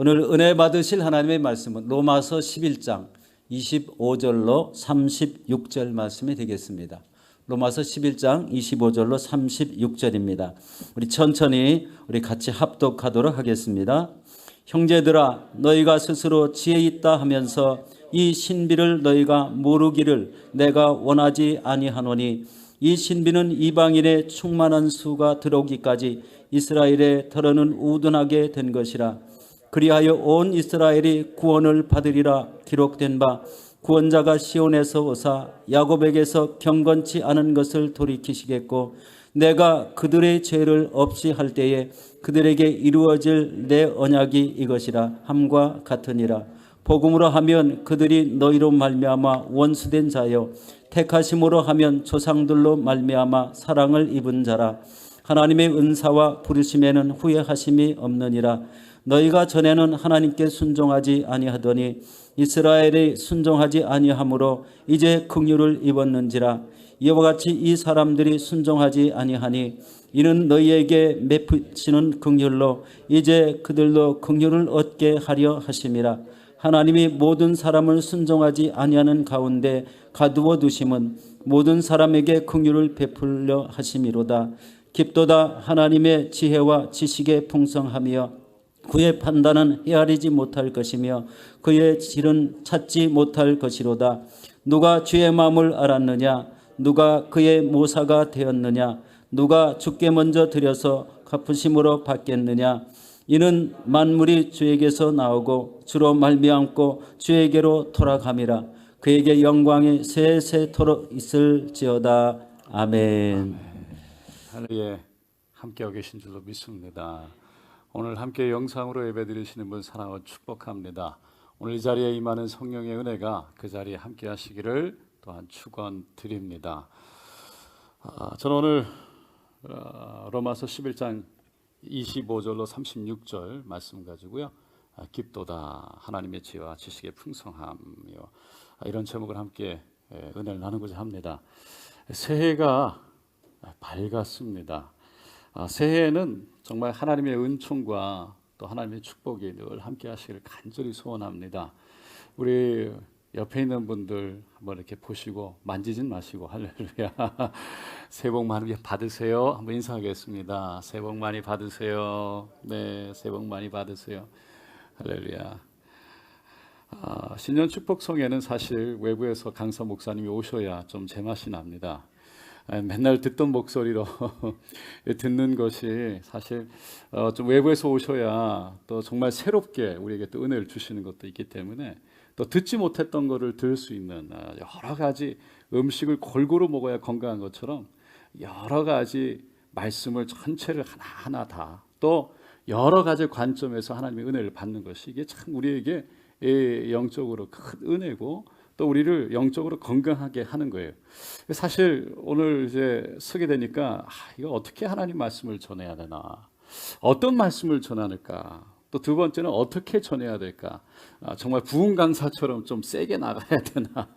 오늘 은혜 받으실 하나님의 말씀은 로마서 11장 25절로 36절 말씀이 되겠습니다. 로마서 11장 25절로 36절입니다. 우리 천천히 우리 같이 합독하도록 하겠습니다. 형제들아, 너희가 스스로 지혜 있다 하면서 이 신비를 너희가 모르기를 내가 원하지 아니하노니, 이 신비는 이방인의 충만한 수가 들어오기까지 이스라엘의 털어는 우둔하게 된 것이라. 그리하여 온 이스라엘이 구원을 받으리라 기록된 바, 구원자가 시온에서 오사 야곱에게서 경건치 않은 것을 돌이키시겠고, 내가 그들의 죄를 없이 할 때에 그들에게 이루어질 내 언약이 이것이라 함과 같으니라. 복음으로 하면 그들이 너희로 말미암아 원수된 자요, 택하심으로 하면 조상들로 말미암아 사랑을 입은 자라. 하나님의 은사와 부르심에는 후회하심이 없느니라. 너희가 전에는 하나님께 순종하지 아니하더니 이스라엘이 순종하지 아니하므로 이제 긍휼을 입었는지라. 이와 같이 이 사람들이 순종하지 아니하니 이는 너희에게 베푸시는 긍휼로 이제 그들도 긍휼을 얻게 하려 하심이라. 하나님이 모든 사람을 순종하지 아니하는 가운데 가두어 두심은 모든 사람에게 긍휼을 베풀려 하심이로다. 깊도다 하나님의 지혜와 지식의 풍성하며 그의 판단은 헤아리지 못할 것이며 그의 질은 찾지 못할 것이로다. 누가 주의 마음을 알았느냐? 누가 그의 모사가 되었느냐? 누가 주께 먼저 드려서 갚으심으로 받겠느냐? 이는 만물이 주에게서 나오고 주로 말미암고 주에게로 돌아감이라. 그에게 영광이 세세토록 있을지어다. 아멘. 하늘에 함께하고 계신 줄로 믿습니다. 오늘 함께 영상으로 예배드리시는 분 사랑하고 축복합니다. 오늘 이 자리에 임하는 성령의 은혜가 그 자리에 함께 하시기를 또한 축원드립니다. 저는 오늘 로마서 11장 25절로 36절 말씀 가지고요. 깊도다 하나님의 지혜와 지식의 풍성함이요. 이런 제목을 함께 은혜를 나누고자 합니다. 새해가 밝았습니다. 새해에는 정말 하나님의 은총과 또 하나님의 축복이 늘 함께 하시기를 간절히 소원합니다. 우리 옆에 있는 분들 한번 이렇게 보시고 만지진 마시고 할렐루야. 새해 복 많이 받으세요. 한번 인사하겠습니다. 새해 복 많이 받으세요. 네, 새해 복 많이 받으세요. 할렐루야. 신년 축복송에는 사실 외부에서 강사 목사님이 오셔야 좀 제맛이 납니다. 맨날 듣던 목소리로 듣는 것이 사실 좀 외부에서 오셔야 또 정말 새롭게 우리에게 또 은혜를 주시는 것도 있기 때문에 또 듣지 못했던 것을 들을 수 있는 여러 가지 음식을 골고루 먹어야 건강한 것처럼 여러 가지 말씀을 전체를 하나하나 다 또 여러 가지 관점에서 하나님의 은혜를 받는 것이 이게 참 우리에게 영적으로 큰 은혜고 또 우리를 영적으로 건강하게 하는 거예요. 사실 오늘 이제 서게 되니까 이거 어떻게 하나님 말씀을 전해야 되나, 어떤 말씀을 전하는가, 또 두 번째는 어떻게 전해야 될까. 정말 부흥 강사처럼 좀 세게 나가야 되나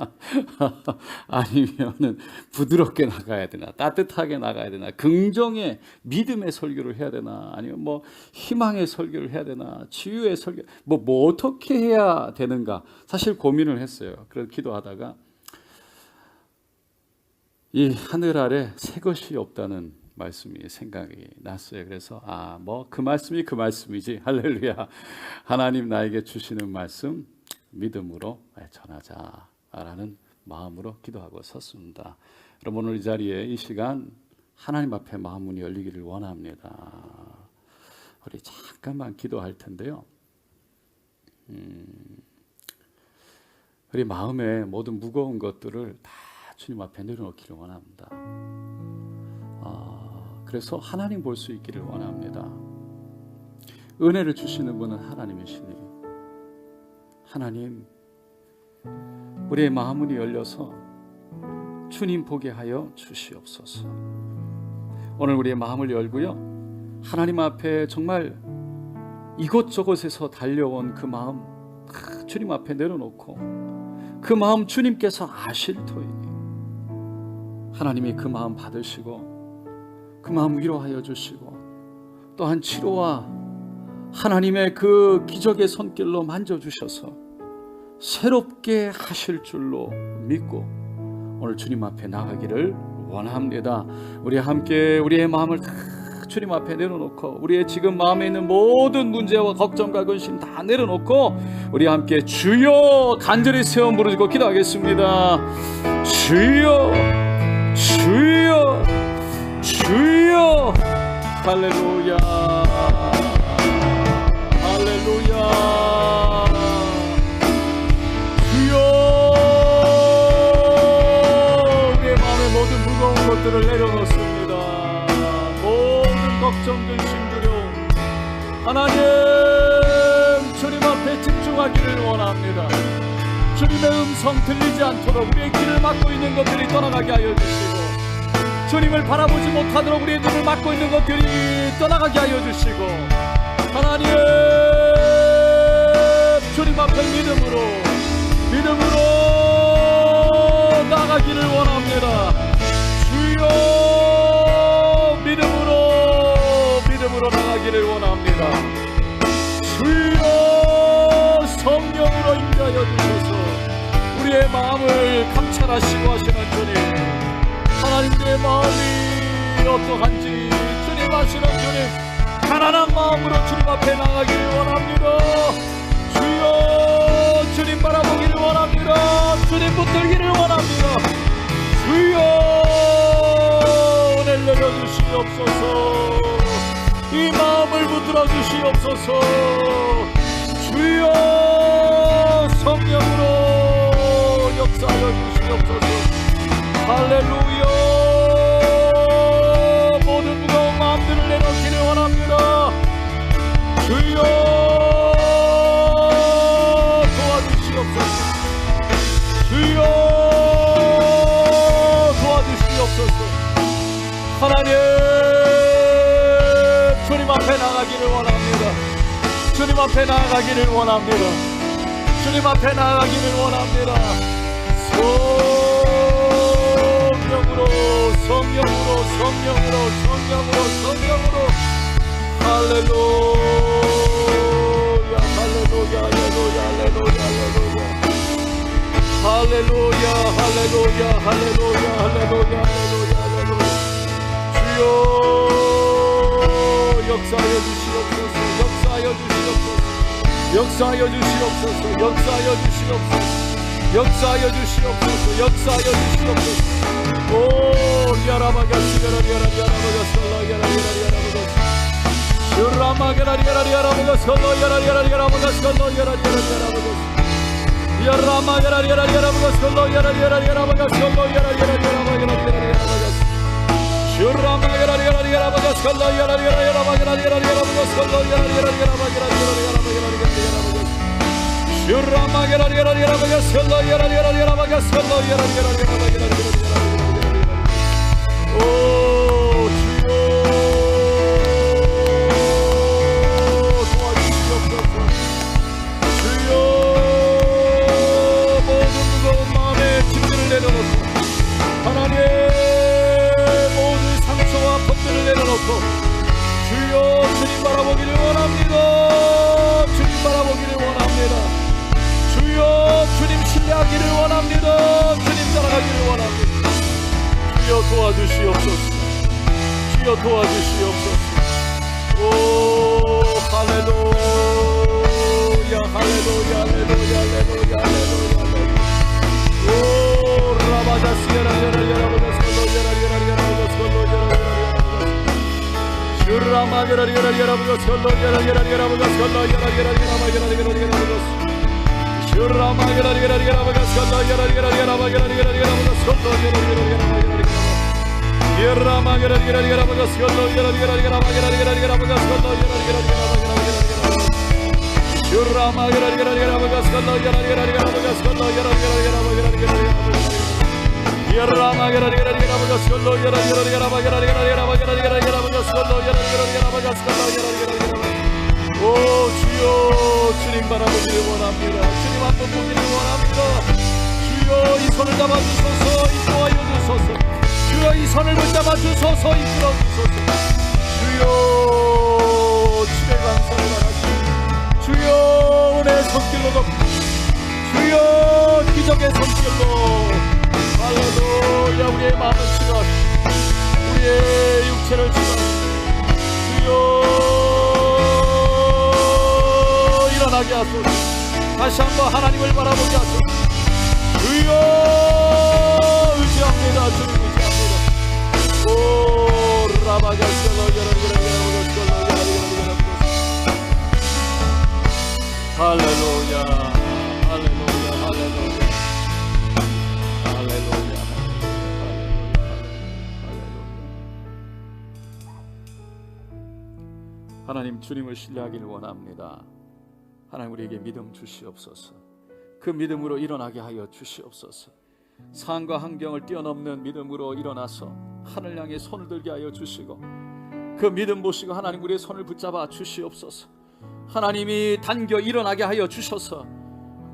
아니면은 부드럽게 나가야 되나, 따뜻하게 나가야 되나, 긍정의 믿음의 설교를 해야 되나, 아니면 뭐 희망의 설교를 해야 되나, 치유의 설교 뭐 어떻게 해야 되는가 사실 고민을 했어요. 그래서 기도하다가 이 하늘 아래 새 것이 없다는 말씀이 생각이 났어요. 그래서 뭐 그 말씀이 그 말씀이지. 할렐루야. 하나님 나에게 주시는 말씀 믿음으로 전하자라는 마음으로 기도하고 섰습니다. 여러분 오늘 이 자리에 이 시간 하나님 앞에 마음 문이 열리기를 원합니다. 우리 잠깐만 기도할 텐데요. 우리 마음에 모든 무거운 것들을 다 주님 앞에 내려놓기를 원합니다. 그래서 하나님 볼 수 있기를 원합니다. 은혜를 주시는 분은 하나님이시니 하나님 우리의 마음문이 열려서 주님 보게 하여 주시옵소서. 오늘 우리의 마음을 열고요, 하나님 앞에 정말 이곳저곳에서 달려온 그 마음 다 주님 앞에 내려놓고 그 마음 주님께서 아실 터이니 하나님이 그 마음 받으시고 그 마음 위로하여 주시고 또한 치료와 하나님의 그 기적의 손길로 만져주셔서 새롭게 하실 줄로 믿고 오늘 주님 앞에 나가기를 원합니다. 우리 함께 우리의 마음을 다 주님 앞에 내려놓고 우리의 지금 마음에 있는 모든 문제와 걱정과 근심 다 내려놓고 우리 함께 주여 간절히 세워 부르짖고 기도하겠습니다. 주여 주여 주여. 할렐루야 할렐루야. 주여 우리의 마음에 모든 무거운 것들을 내려놓습니다. 모든 걱정 근심 두려움 하나님 주님 앞에 집중하기를 원합니다. 주님의 음성 들리지 않도록 우리의 길을 막고 있는 것들이 떠나가게 하여 주시고 주님을 바라보지 못하도록 우리의 눈을 막고 있는 것들이 떠나가게 하여 주시고 하나님 주님 앞에 믿음으로 나가기를 원합니다. 주여 믿음으로 나가기를 원합니다. 주여 성령으로 인도하여 주셔서 우리의 마음을 감찰하시고 하시는 주님, 하나님의 마음이 어떠한지 주님 아시는 주님, 가난한 마음으로 주님 앞에 나가기를 원합니다. 주여 주님 바라보기를 원합니다. 주님 붙들기를 원합니다. 주여 은혜를 내려주시옵소서. 이 마음을 붙들어 주시옵소서. 주여 성령으로 역사하여 주시옵소서. 할렐루야. 모든 무거운 마음들을 내놓기를 원합니다. 주여 하나님, 주님 앞에 나가기를 원합니다. 주님 앞에 나가기를 원합니다. 주님 앞에 나가기를 원합니다. 성령으로, 성령으로, 성령으로, 성령으로, 성령으로. 할렐루야, 할렐루야, 할렐루야, 할렐루야, 할렐루야, 할렐루야, 할렐루야, 할렐루야, 할렐루야, 할렐루야. 주여 역사하여 주시옵소서, 역사하여 주시옵소서, 역사하여 주시옵소서, 역사하여 주시옵소서, 역사하여 주시옵소서, 역사하여 주시옵소서. 오 야라바가시 야라바가시 야라바가시 야라바가시 슈라마게라리 야라바가시 야라바가시 야라바가시 야라마게라리 야라바가시 야라바가시 오 주여 도와주시옵소서. 주여 모든 무거운 마음의 짐들을 내려놓고 하나님 모든 상처와 아픔들을 내려놓고 주여 주님 바라보기를 원합니다. 주님 바라보기를 원합니다. 주여 주님 신뢰하기를 원합니다. 주님 따라가기를 원합니다. 주여 도와주시옵소서. 주여 도와주시옵소서. 오 할렐루야 할렐루야 할렐루야 할렐루야 할렐루야. 오 라바자시야라 야라 야라 바자스콜로 야라 야라 야라 바자스콜로 야라 야라 야라 슈라마게라 야라 야라 바자스콜로 야라 야라 야라 바자스콜로 야라 야라 야라 야라 야라 바자스 슈라마게라 야라 야라 바자스콜로 야라 야라 야라 바자라 야라 야라 바자스콜로 야라 야라 야라 야라마게라 야라 야라 바자스콜로 야라 야라 야라 바자라 야라 야라 바자스콜로 야라 야라 야라 슈라마게라 야라 야라 바자스콜로 야라 야라 야라 바자스콜로 야라 야라 야라 야라마게라 야라 야라 바자스콜로 야라 야라 야라 바자라 야라 야라 바자라 야라 야라 바자스콜로 야라 야라 야라 바자스콜로 야라 야라 야라. 오 주여 주님 바라보기를 원합니다. 주님 한번 보기를 원합니다. 주여 이 손을 잡아주소서, 인도하여 주소서. 주여 이 손을 붙잡아 주소서, 이끌어 주소서. 주여 주의 감사를 바라시오. 주여 은혜의 손길로 덮고 주여 기적의 손길로 할렐루야. 우리의 마음을 치료하시고 우리의 육체를 치료하시고 주여 일어나게 하소서. 다시 한번 하나님을 바라보게 하소서. 주여 의지합니다. 주님 의지합니다. 오 라바가스로 할렐루야 할렐루야 할렐루야 할렐루야 할렐루야. 하나님 주님을 신뢰하기를 원합니다. 하나님 우리에게 믿음 주시옵소서. 그 믿음으로 일어나게 하여 주시옵소서. 상황과 환경을 뛰어넘는 믿음으로 일어나서 하늘 향해 손을 들게 하여 주시고 그 믿음 보시고 하나님 우리의 손을 붙잡아 주시옵소서. 하나님이 단겨 일어나게 하여 주셔서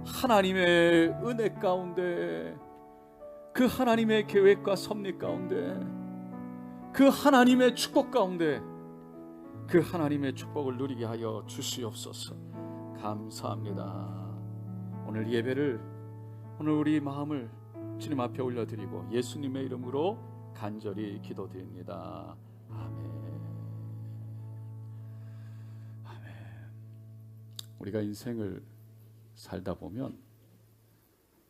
하나님의 은혜 가운데 그 하나님의 계획과 섭리 가운데 그 하나님의 축복 가운데 그 하나님의 축복을 누리게 하여 주시옵소서. 감사합니다. 오늘 예배를 오늘 우리 마음을 주님 앞에 올려드리고 예수님의 이름으로 간절히 기도드립니다. 아멘. 아멘. 우리가 인생을 살다 보면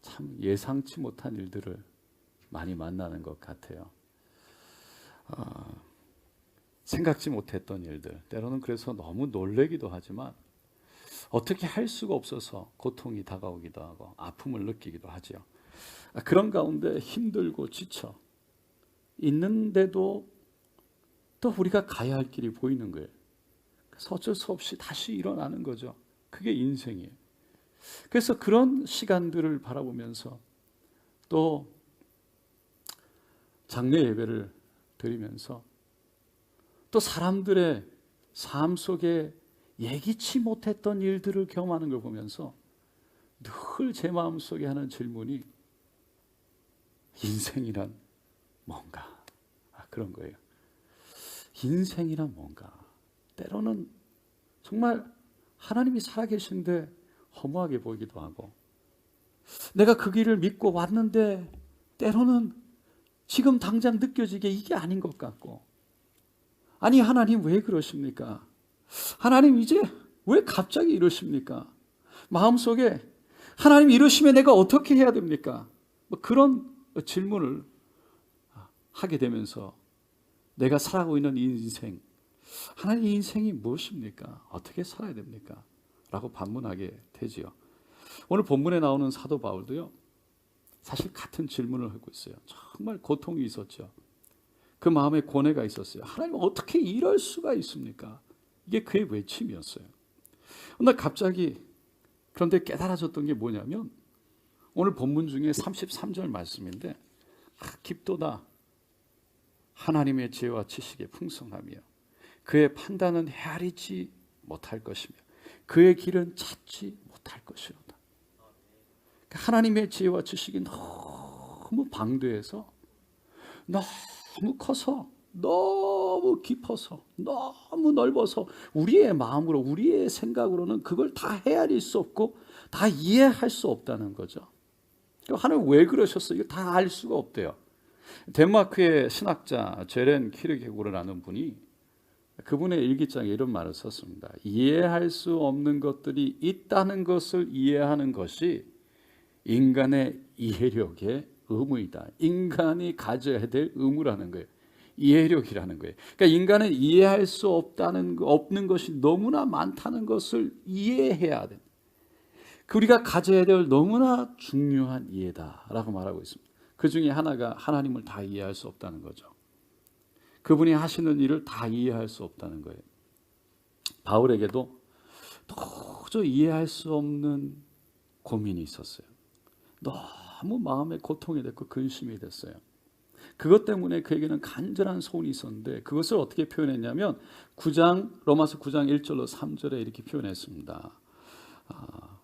참 예상치 못한 일들을 많이 만나는 것 같아요. 생각지 못했던 일들, 때로는 그래서 너무 놀래기도 하지만 어떻게 할 수가 없어서 고통이 다가오기도 하고 아픔을 느끼기도 하죠. 그런 가운데 힘들고 지쳐 있는데도 또 우리가 가야 할 길이 보이는 거예요. 그래서 어쩔 수 없이 다시 일어나는 거죠. 그게 인생이에요. 그래서 그런 시간들을 바라보면서 또 장례 예배를 드리면서 또 사람들의 삶 속에 예기치 못했던 일들을 경험하는 걸 보면서 늘 제 마음속에 하는 질문이 인생이란 뭔가? 그런 거예요. 인생이란 뭔가? 때로는 정말 하나님이 살아계신데 허무하게 보이기도 하고, 내가 그 길을 믿고 왔는데 때로는 지금 당장 느껴지게 이게 아닌 것 같고, 아니 하나님 왜 그러십니까? 하나님 이제 왜 갑자기 이러십니까? 마음속에 하나님 이러시면 내가 어떻게 해야 됩니까? 뭐 그런 질문을 하게 되면서 내가 살아가고 있는 이 인생, 하나님 이 인생이 무엇입니까? 어떻게 살아야 됩니까? 라고 반문하게 되지요. 오늘 본문에 나오는 사도 바울도요, 사실 같은 질문을 하고 있어요. 정말 고통이 있었죠. 그 마음에 고뇌가 있었어요. 하나님 어떻게 이럴 수가 있습니까? 이게 그의 외침이었어요. 나 갑자기 그런데 깨달아졌던 게 뭐냐면, 오늘 본문 중에 33절 말씀인데, 깊도다 하나님의 지혜와 지식의 풍성하며 그의 판단은 헤아리지 못할 것이며 그의 길은 찾지 못할 것이로다. 하나님의 지혜와 지식이 너무 방대해서, 너무 커서, 너무 깊어서, 너무 넓어서 우리의 마음으로, 우리의 생각으로는 그걸 다 헤아릴 수 없고 다 이해할 수 없다는 거죠. 하나님 왜 그러셨어요? 이거 다 알 수가 없대요. 덴마크의 신학자 제렌 키르케고르라는 분이 그분의 일기장에 이런 말을 썼습니다. 이해할 수 없는 것들이 있다는 것을 이해하는 것이 인간의 이해력의 의무이다. 인간이 가져야 될 의무라는 거예요. 이해력이라는 거예요. 그러니까 인간은 이해할 수 없는 것이 너무나 많다는 것을 이해해야 돼. 우리가 가져야 될 너무나 중요한 이해다라고 말하고 있습니다. 그 중에 하나가 하나님을 다 이해할 수 없다는 거죠. 그분이 하시는 일을 다 이해할 수 없다는 거예요. 바울에게도 도저히 이해할 수 없는 고민이 있었어요. 너무 마음에 고통이 됐고 근심이 됐어요. 그것 때문에 그에게는 간절한 소원이 있었는데, 그것을 어떻게 표현했냐면 로마서 9장 1절로 3절에 이렇게 표현했습니다.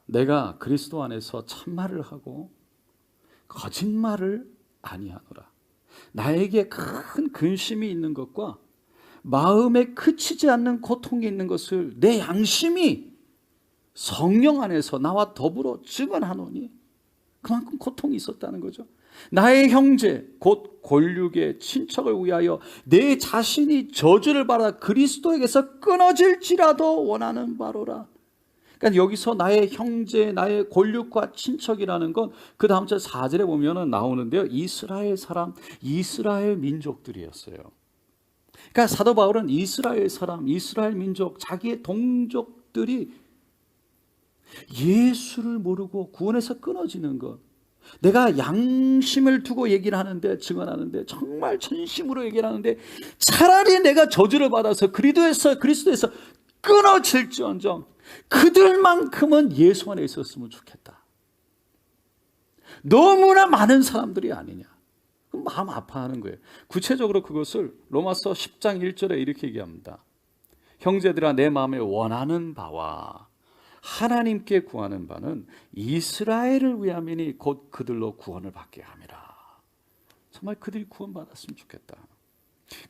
내가 그리스도 안에서 참말을 하고 거짓말을 아니하노라. 나에게 큰 근심이 있는 것과 마음에 그치지 않는 고통이 있는 것을 내 양심이 성령 안에서 나와 더불어 증언하노니, 그만큼 고통이 있었다는 거죠. 나의 형제 곧 골육의 친척을 위하여 내 자신이 저주를 받아 그리스도에게서 끊어질지라도 원하는 바로라. 그러니까 여기서 나의 형제, 나의 골육과 친척이라는 건 그 다음 절 4절에 보면 나오는데요, 이스라엘 사람, 이스라엘 민족들이었어요. 그러니까 사도 바울은 이스라엘 사람, 이스라엘 민족, 자기의 동족들이 예수를 모르고 구원에서 끊어지는 것, 내가 양심을 두고 얘기를 하는데, 증언하는데, 정말 전심으로 얘기를 하는데, 차라리 내가 저주를 받아서 그리스도에서 끊어질지언정 그들만큼은 예수 안에 있었으면 좋겠다. 너무나 많은 사람들이 아니냐. 마음 아파하는 거예요. 구체적으로 그것을 로마서 10장 1절에 이렇게 얘기합니다. 형제들아, 내 마음에 원하는 바와 하나님께 구하는 바는 이스라엘을 위함이니 곧 그들로 구원을 받게 함이라. 정말 그들이 구원받았으면 좋겠다.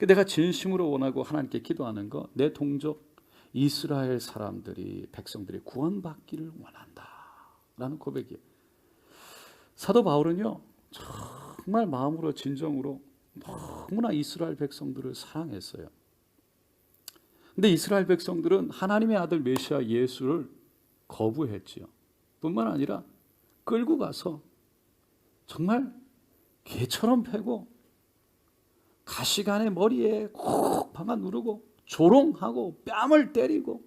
내가 진심으로 원하고 하나님께 기도하는 거, 내 동족 이스라엘 사람들이, 백성들이 구원받기를 원한다 라는 고백이에요. 사도 바울은요, 정말 마음으로 진정으로 너무나 이스라엘 백성들을 사랑했어요. 근데 이스라엘 백성들은 하나님의 아들 메시아 예수를 거부했지요. 뿐만 아니라 끌고 가서 정말 개처럼 패고 가시관의 머리에 콕 박아 누르고 조롱하고 뺨을 때리고,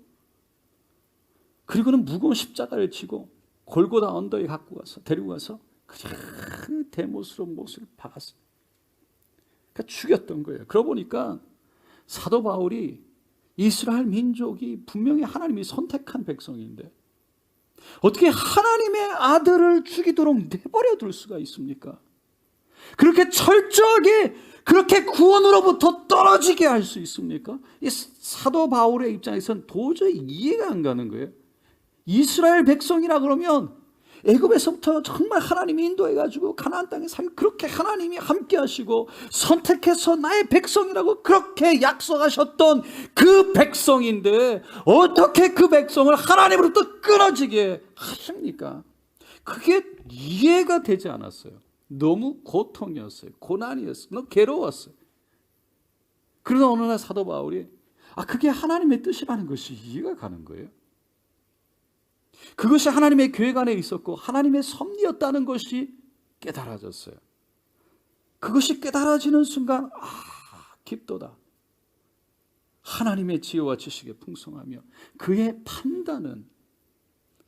그리고는 무거운 십자가를 지고 골고다 언덕에 데리고 가서 그냥 대못으로 못을 박았어요. 그러니까 죽였던 거예요. 그러고 보니까 사도 바울이 이스라엘 민족이 분명히 하나님이 선택한 백성인데 어떻게 하나님의 아들을 죽이도록 내버려 둘 수가 있습니까? 그렇게 철저하게 그렇게 구원으로부터 떨어지게 할 수 있습니까? 이 사도 바울의 입장에서는 도저히 이해가 안 가는 거예요. 이스라엘 백성이라 그러면 애굽에서부터 정말 하나님이 인도해가지고 가나안 땅에 살고 그렇게 하나님이 함께 하시고 선택해서 나의 백성이라고 그렇게 약속하셨던 그 백성인데 어떻게 그 백성을 하나님으로부터 끊어지게 하십니까? 그게 이해가 되지 않았어요. 너무 고통이었어요. 고난이었어요. 너무 괴로웠어요. 그러다 어느 날 사도 바울이 그게 하나님의 뜻이라는 것이 이해가 가는 거예요. 그것이 하나님의 계획 안에 있었고 하나님의 섭리였다는 것이 깨달아졌어요. 그것이 깨달아지는 순간 깊도다. 하나님의 지혜와 지식에 풍성하며 그의 판단은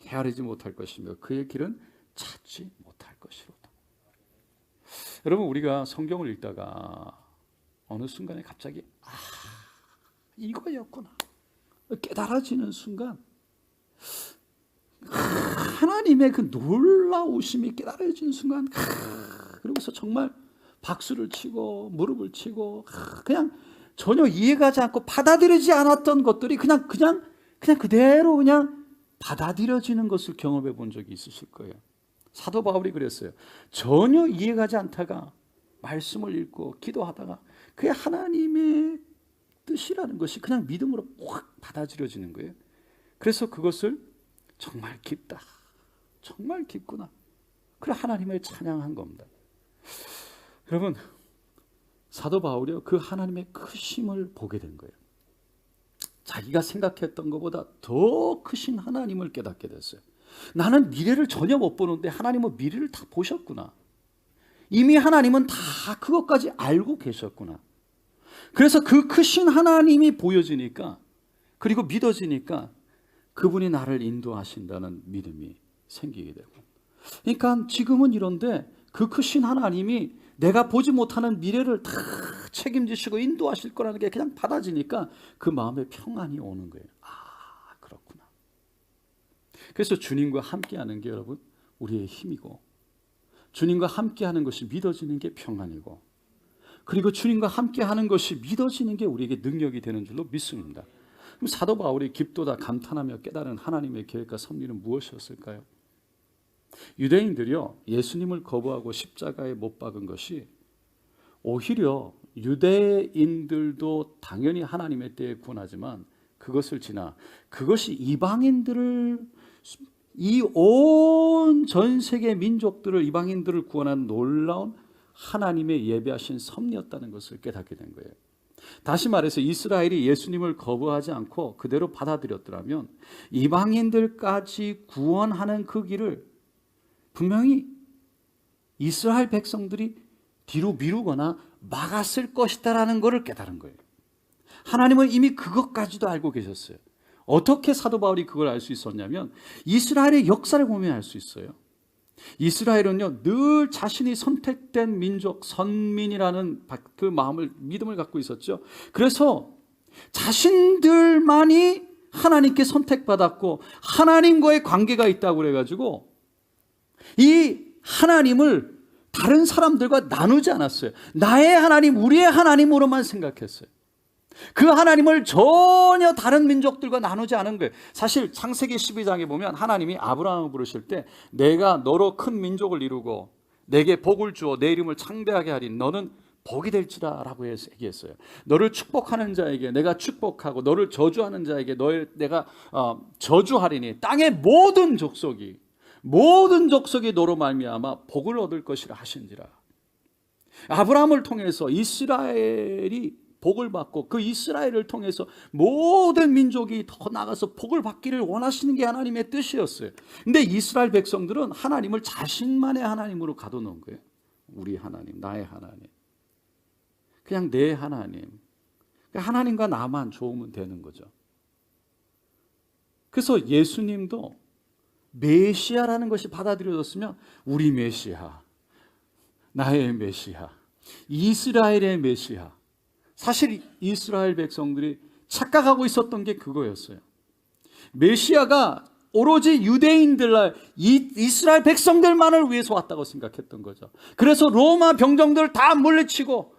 헤아리지 못할 것이며 그의 길은 찾지 못할 것이로다. 여러분, 우리가 성경을 읽다가 어느 순간에 갑자기 이거였구나 깨달아지는 순간 하나님의 그 놀라우심이 깨달아지는 순간 그러고서 정말 박수를 치고 무릎을 치고 그냥 전혀 이해가지 않고 받아들이지 않았던 것들이 그냥 그대로 그냥 받아들여지는 것을 경험해 본 적이 있으실 거예요. 사도 바울이 그랬어요. 전혀 이해가지 않다가 말씀을 읽고 기도하다가 그게 하나님의 뜻이라는 것이 그냥 믿음으로 확 받아들여지는 거예요. 그래서 그것을 정말 깊다. 정말 깊구나. 그래 하나님을 찬양한 겁니다. 여러분, 사도 바울이요 그 하나님의 크심을 보게 된 거예요. 자기가 생각했던 것보다 더 크신 하나님을 깨닫게 됐어요. 나는 미래를 전혀 못 보는데 하나님은 미래를 다 보셨구나. 이미 하나님은 다 그것까지 알고 계셨구나. 그래서 그 크신 하나님이 보여지니까 그리고 믿어지니까 그분이 나를 인도하신다는 믿음이 생기게 되고, 그러니까 지금은 이런데 그 크신 하나님이 내가 보지 못하는 미래를 다 책임지시고 인도하실 거라는 게 그냥 받아지니까 그 마음에 평안이 오는 거예요. 그렇구나. 그래서 주님과 함께하는 게 여러분 우리의 힘이고, 주님과 함께하는 것이 믿어지는 게 평안이고, 그리고 주님과 함께하는 것이 믿어지는 게 우리에게 능력이 되는 줄로 믿습니다. 그럼 사도 바울이 깊도다 감탄하며 깨달은 하나님의 계획과 섭리는 무엇이었을까요? 유대인들이요 예수님을 거부하고 십자가에 못 박은 것이 오히려 유대인들도 당연히 하나님의 때에 구원하지만 그것을 지나 그것이 이방인들을, 이 온 전 세계 민족들을, 이방인들을 구원한 놀라운 하나님의 예비하신 섭리였다는 것을 깨닫게 된 거예요. 다시 말해서 이스라엘이 예수님을 거부하지 않고 그대로 받아들였더라면 이방인들까지 구원하는 그 길을 분명히 이스라엘 백성들이 뒤로 미루거나 막았을 것이다라는 것을 깨달은 거예요. 하나님은 이미 그것까지도 알고 계셨어요. 어떻게 사도 바울이 그걸 알 수 있었냐면 이스라엘의 역사를 보면 알 수 있어요. 이스라엘은요 늘 자신이 선택된 민족, 선민이라는 그 마음을, 믿음을 갖고 있었죠. 그래서 자신들만이 하나님께 선택받았고 하나님과의 관계가 있다고 그래가지고 이 하나님을 다른 사람들과 나누지 않았어요. 나의 하나님, 우리의 하나님으로만 생각했어요. 그 하나님을 전혀 다른 민족들과 나누지 않은 거예요. 사실 창세기 12장에 보면 하나님이 아브라함을 부르실 때 내가 너로 큰 민족을 이루고 내게 복을 주어 내 이름을 창대하게 하리, 너는 복이 될지라 라고 얘기했어요. 너를 축복하는 자에게 내가 축복하고 너를 저주하는 자에게 내가 저주하리니 땅의 모든 족속이 너로 말미암아 복을 얻을 것이라 하신지라. 아브라함을 통해서 이스라엘이 복을 받고 그 이스라엘을 통해서 모든 민족이 더 나가서 복을 받기를 원하시는 게 하나님의 뜻이었어요. 근데 이스라엘 백성들은 하나님을 자신만의 하나님으로 가둬놓은 거예요. 우리 하나님, 나의 하나님, 그냥 내 하나님, 하나님과 나만 좋으면 되는 거죠. 그래서 예수님도 메시아라는 것이 받아들여졌으면 우리 메시아, 나의 메시아, 이스라엘의 메시아. 사실 이스라엘 백성들이 착각하고 있었던 게 그거였어요. 메시아가 오로지 유대인들, 이스라엘 백성들만을 위해서 왔다고 생각했던 거죠. 그래서 로마 병정들을 다 물리치고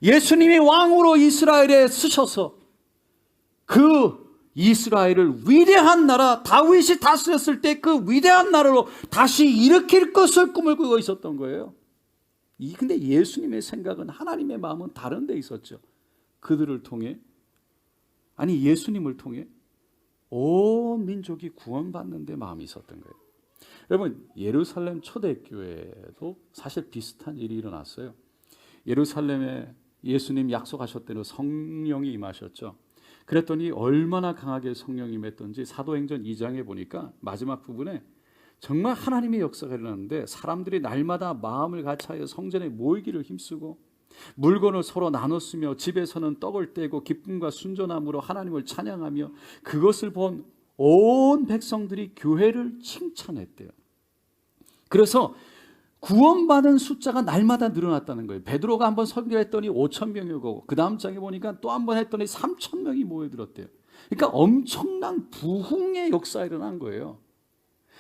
예수님이 왕으로 이스라엘에 쓰셔서 그 이스라엘을 위대한 나라, 다윗이 다스렸을 때 그 위대한 나라로 다시 일으킬 것을 꿈을 꾸고 있었던 거예요. 근데 예수님의 생각은, 하나님의 마음은 다른 데 있었죠. 그들을 통해, 아니 예수님을 통해 온 민족이 구원받는 데 마음이 있었던 거예요. 여러분, 예루살렘 초대교회도 사실 비슷한 일이 일어났어요. 예루살렘에 예수님 약속하셨대로 성령이 임하셨죠. 그랬더니 얼마나 강하게 성령이 임했던지 사도행전 2장에 보니까 마지막 부분에 정말 하나님의 역사가 일어났는데, 사람들이 날마다 마음을 같이하여 성전에 모이기를 힘쓰고 물건을 서로 나눴으며 집에서는 떡을 떼고 기쁨과 순전함으로 하나님을 찬양하며, 그것을 본 온 백성들이 교회를 칭찬했대요. 그래서 구원받은 숫자가 날마다 늘어났다는 거예요. 베드로가 한번 설교했더니 5,000명이고 그 다음 장에 보니까 또 한 번 했더니 3,000명이 모여들었대요. 그러니까 엄청난 부흥의 역사가 일어난 거예요.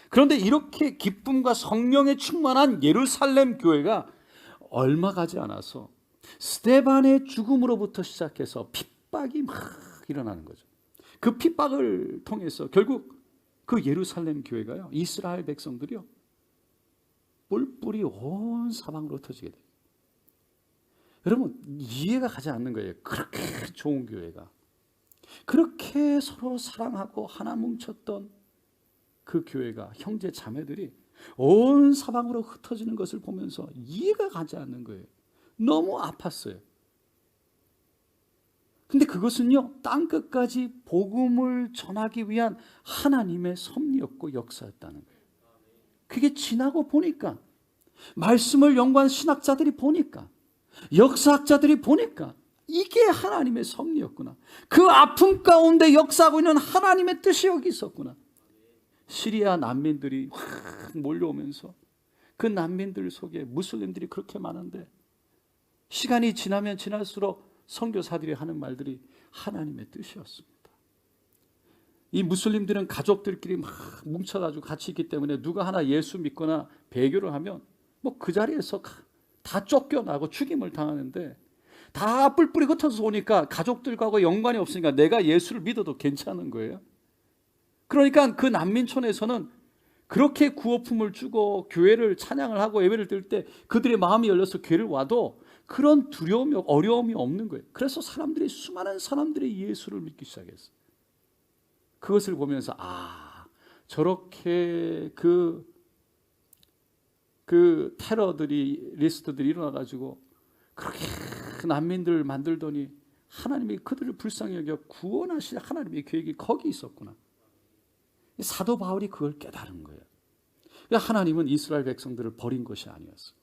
그런데 이렇게 기쁨과 성령에 충만한 예루살렘 교회가 얼마 가지 않아서 스데반의 죽음으로부터 시작해서 핍박이 막 일어나는 거죠. 그 핍박을 통해서 결국 그 예루살렘 교회가요, 이스라엘 백성들이요, 뿔뿔이 온 사방으로 흩어지게 돼요. 여러분, 이해가 가지 않는 거예요. 그렇게 좋은 교회가, 그렇게 서로 사랑하고 하나 뭉쳤던 그 교회가, 형제 자매들이 온 사방으로 흩어지는 것을 보면서 이해가 가지 않는 거예요. 너무 아팠어요. 근데 그것은요, 땅끝까지 복음을 전하기 위한 하나님의 섭리였고 역사였다는 거예요. 그게 지나고 보니까, 말씀을 연구한 신학자들이 보니까, 역사학자들이 보니까 이게 하나님의 섭리였구나. 그 아픔 가운데 역사하고 있는 하나님의 뜻이 여기 있었구나. 시리아 난민들이 확 몰려오면서 그 난민들 속에 무슬림들이 그렇게 많은데, 시간이 지나면 지날수록 선교사들이 하는 말들이 하나님의 뜻이었습니다. 이 무슬림들은 가족들끼리 막 뭉쳐가지고 같이 있기 때문에 누가 하나 예수 믿거나 배교를 하면 뭐 그 자리에서 다 쫓겨나고 죽임을 당하는데, 다 뿔뿔이 흩어져서 오니까 가족들과 연관이 없으니까 내가 예수를 믿어도 괜찮은 거예요. 그러니까 그 난민촌에서는 그렇게 구호품을 주고 교회를 찬양을 하고 예배를 드릴 때 그들의 마음이 열려서 교회를 와도 그런 두려움이, 어려움이 없는 거예요. 그래서 수많은 사람들이 예수를 믿기 시작했어요. 그것을 보면서 저렇게 그 테러들이, 리스트들이 일어나가지고 그렇게 난민들을 만들더니 하나님이 그들을 불쌍히 여겨 구원하실 하나님의 계획이 거기 있었구나. 사도 바울이 그걸 깨달은 거예요. 하나님은 이스라엘 백성들을 버린 것이 아니었어요.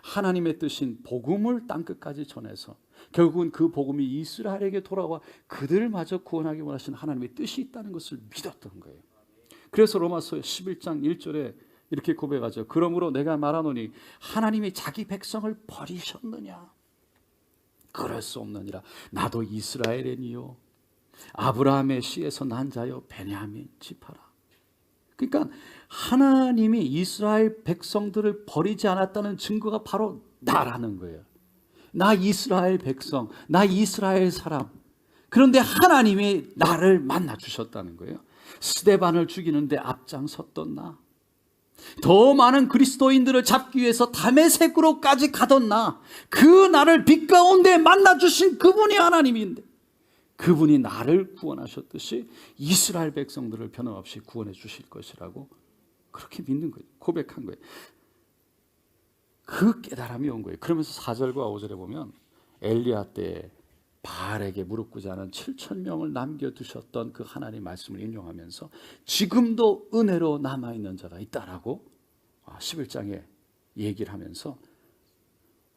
하나님의 뜻인 복음을 땅끝까지 전해서 결국은 그 복음이 이스라엘에게 돌아와 그들마저 구원하기 원하시는 하나님의 뜻이 있다는 것을 믿었던 거예요. 그래서 로마서 11장 1절에 이렇게 고백하죠. 그러므로 내가 말하노니 하나님이 자기 백성을 버리셨느냐? 그럴 수 없느니라. 나도 이스라엘이니요 아브라함의 씨에서 난 자여 베냐민 지파라. 그러니까 하나님이 이스라엘 백성들을 버리지 않았다는 증거가 바로 나라는 거예요. 나 이스라엘 백성, 나 이스라엘 사람. 그런데 하나님이 나를 만나 주셨다는 거예요. 스데반을 죽이는데 앞장섰던 나, 더 많은 그리스도인들을 잡기 위해서 다메섹으로까지 가던 나, 그 나를 빛 가운데 만나 주신 그분이 하나님인데, 그분이 나를 구원하셨듯이 이스라엘 백성들을 변함없이 구원해 주실 것이라고 그렇게 믿는 거예요. 고백한 거예요. 그 깨달음이 온 거예요. 그러면서 4절과 5절에 보면 엘리야 때 바알에게 무릎 꿇지 않은 7,000명을 남겨두셨던 그 하나님의 말씀을 인용하면서 지금도 은혜로 남아있는 자가 있다라고 11장에 얘기를 하면서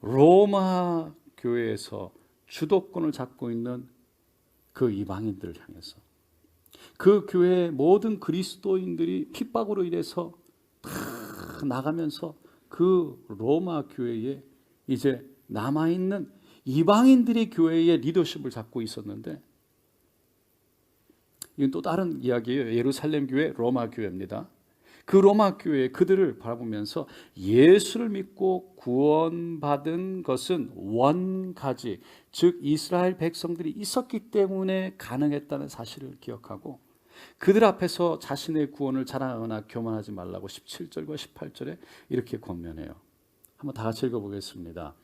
로마 교회에서 주도권을 잡고 있는 그 이방인들을 향해서 그 교회의 모든 그리스도인들이 핍박으로 인해서 다 나가면서 그 로마 교회에 이제 남아있는 이방인들이 교회의 리더십을 잡고 있었는데, 이건 또 다른 이야기예요. 예루살렘 교회, 로마 교회입니다. 그 로마 교회 그들을 바라보면서 예수를 믿고 구원받은 것은 원가지, 즉 이스라엘 백성들이 있었기 때문에 가능했다는 사실을 기억하고 그들 앞에서 자신의 구원을 자랑하거나 교만하지 말라고 17절과 18절에 이렇게 권면해요. 한번 다 같이 읽어보겠습니다.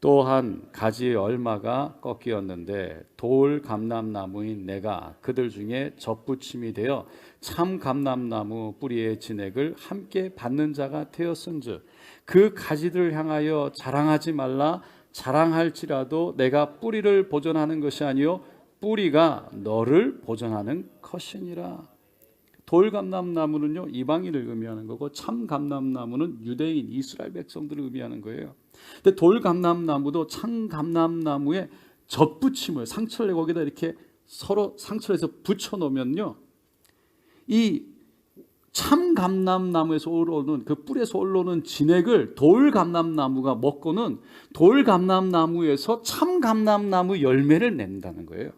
또한 가지의 얼마가 꺾이었는데 돌 감람나무인 내가 그들 중에 젖붙임이 되어 참 감람나무 뿌리의 진액을 함께 받는 자가 되었은즉 그 가지들을 향하여 자랑하지 말라. 자랑할지라도 내가 뿌리를 보존하는 것이 아니요 뿌리가 너를 보존하는 것이니라. 돌감람나무는요 이방인을 의미하는 거고 참 감람나무는 유대인 이스라엘 백성들을 의미하는 거예요. 근데 돌감람나무도 참 감람나무에 젖붙임을 상처를 거기다 이렇게 서로 상처를 해서 붙여 놓으면요 이 참 감람나무에서 올라오는 그 뿌리에서 올라오는 진액을 돌감람나무가 먹고는 돌감람나무에서 참 감람나무 열매를 낸다는 거예요.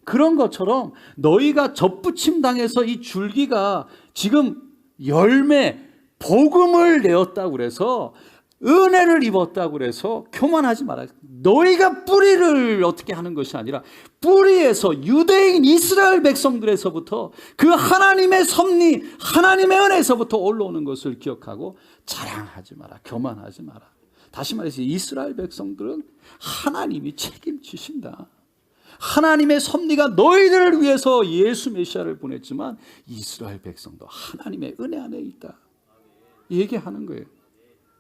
그런 것처럼 너희가 젖붙임 당해서 이 줄기가 지금 열매, 복음을 내었다고 그래서 은혜를 입었다고 그래서 교만하지 마라. 너희가 뿌리를 어떻게 하는 것이 아니라 뿌리에서 유대인 이스라엘 백성들에서부터 그 하나님의 섭리, 하나님의 은혜에서부터 올라오는 것을 기억하고 자랑하지 마라. 교만하지 마라. 다시 말해서 이스라엘 백성들은 하나님이 책임지신다. 하나님의 섭리가 너희들을 위해서 예수 메시아를 보냈지만 이스라엘 백성도 하나님의 은혜 안에 있다. 얘기하는 거예요.